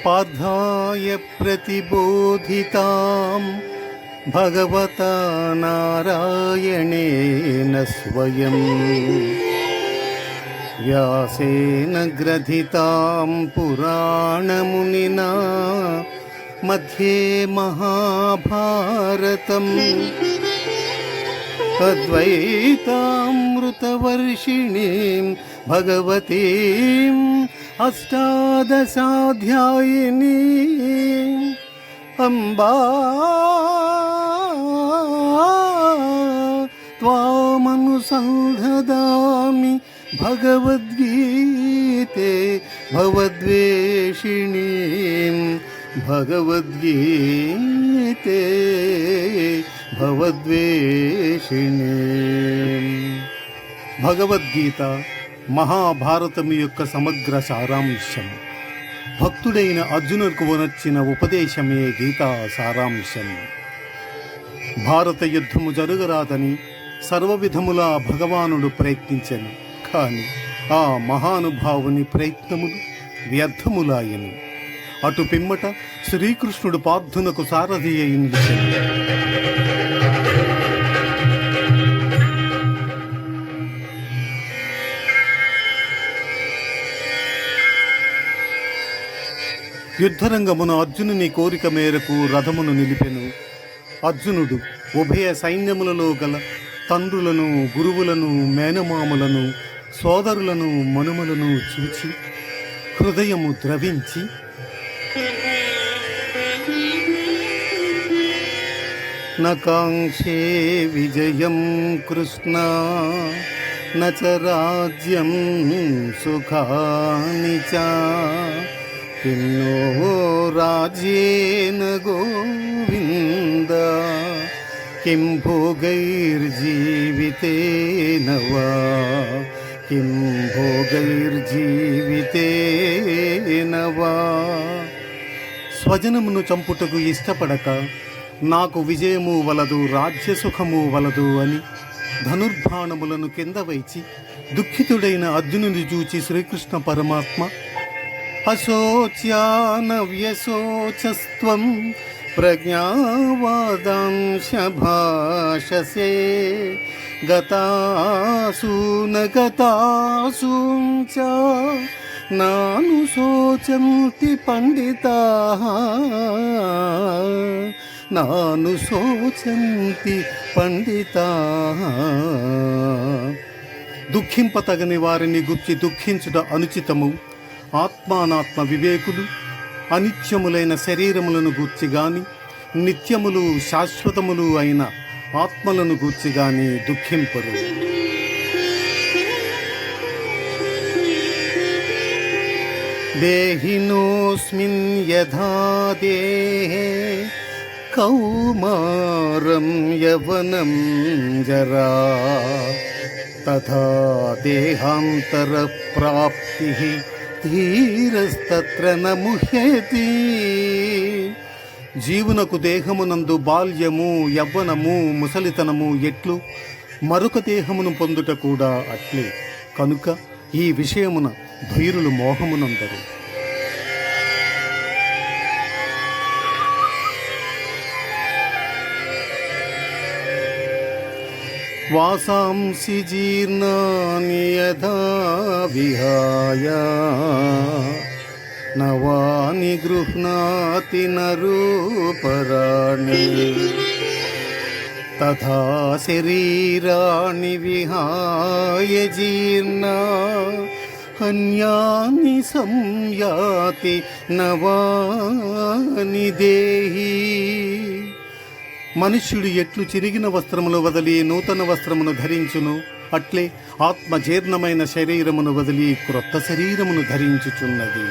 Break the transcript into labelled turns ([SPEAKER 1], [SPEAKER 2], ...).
[SPEAKER 1] పార్థాయ ప్రతిబోధితాం భగవతా నారాయణేన స్వయం వ్యాసేన గ్రథితాం పురాణమునినా మధ్యే మహాభారతం అద్వైతామృతవర్షిణీం భగవతీం అష్టాదశాధ్యాయినీ అంబా త్వామనుసంధామి భగవద్గీతే భవద్వేషిణీం భగవద్గీతే భవద్వేషిణీం. భగవద్గీత మహాభారతము యొక్క సమగ్ర సారాంశం. భక్తుడైన అర్జునుడికి వనర్చిన ఉపదేశమే గీతా సారాంశం. భారత యుద్ధము జరగరాదని సర్వవిధములా భగవానుడు ప్రయత్నించెను. కాని ఆ మహానుభావుని ప్రయత్నములు వ్యర్థములాయను. అటు పిమ్మట శ్రీకృష్ణుడు పార్థునకు సారథి అయింది. యుద్ధరంగమున అర్జునుని కోరిక మేరకు రథమును నిలిపెను. అర్జునుడు ఉభయ సైన్యములలో గల తండ్రులను, గురువులను, మేనమాములను, సోదరులను, మనుమలను చూచి హృదయము ద్రవించి నకాంక్షే విజయం కృష్ణ నచ రాజ్యం సుఖాని చ కిన్నో రాజ్యేన గోవింద కిం భోగైర్జీవితేన వా కిం భోగైర్జీవితేన వా. స్వజనమును చంపుటకు ఇష్టపడక నాకు విజయము వలదు, రాజ్యసుఖము వలదు అని ధనుర్బాణములను కింద వైచి దుఃఖితుడైన అర్జునుని చూచి శ్రీకృష్ణ పరమాత్మ అశోచ్యాన వ్యశోచస్త్వం ప్రజ్ఞావాదాంశ భాషసే గతాసూన గతాసూంచ నాను శోచంతి పండితాః నాను శోచంతి పండితాః. దుఃఖింపతగని వారిని గుర్చి దుఃఖించుట అనుచితము. ఆత్మానాత్మ వివేకులు అనిత్యములైన శరీరములను గూర్చి గాని నిత్యములు శాశ్వతములు అయిన ఆత్మలను గూర్చి గాని దుఃఖింపరు. దేహినోస్మిన్ యథా దేహే కౌమారం యవనం జరా తథా దేహాంతర ప్రాప్తి ధీరస్తత్ర న ముహ్యతి. జీవునకు దేహమునందు బాల్యము, యవ్వనము, ముసలితనము ఎట్లు మరొక దేహమును పొందుట కూడా అట్లే. కనుక ఈ విషయమున ధీరులు మోహమునందరు. వాసాంసి జీర్ణాని యథా విహాయ నవాని గృహ్ణాతి నరూపరాణి తథా శరీరాణి విహాయ జీర్ణా అన్యాని సంయాతి నవాని దేహి. మనుష్యుడు ఎట్లు చిరిగిన వస్త్రములు వదిలి నూతన వస్త్రమును ధరించును, అట్లే ఆత్మ జీర్ణమైన శరీరమును వదిలి క్రొత్త శరీరమును ధరించుచున్నది.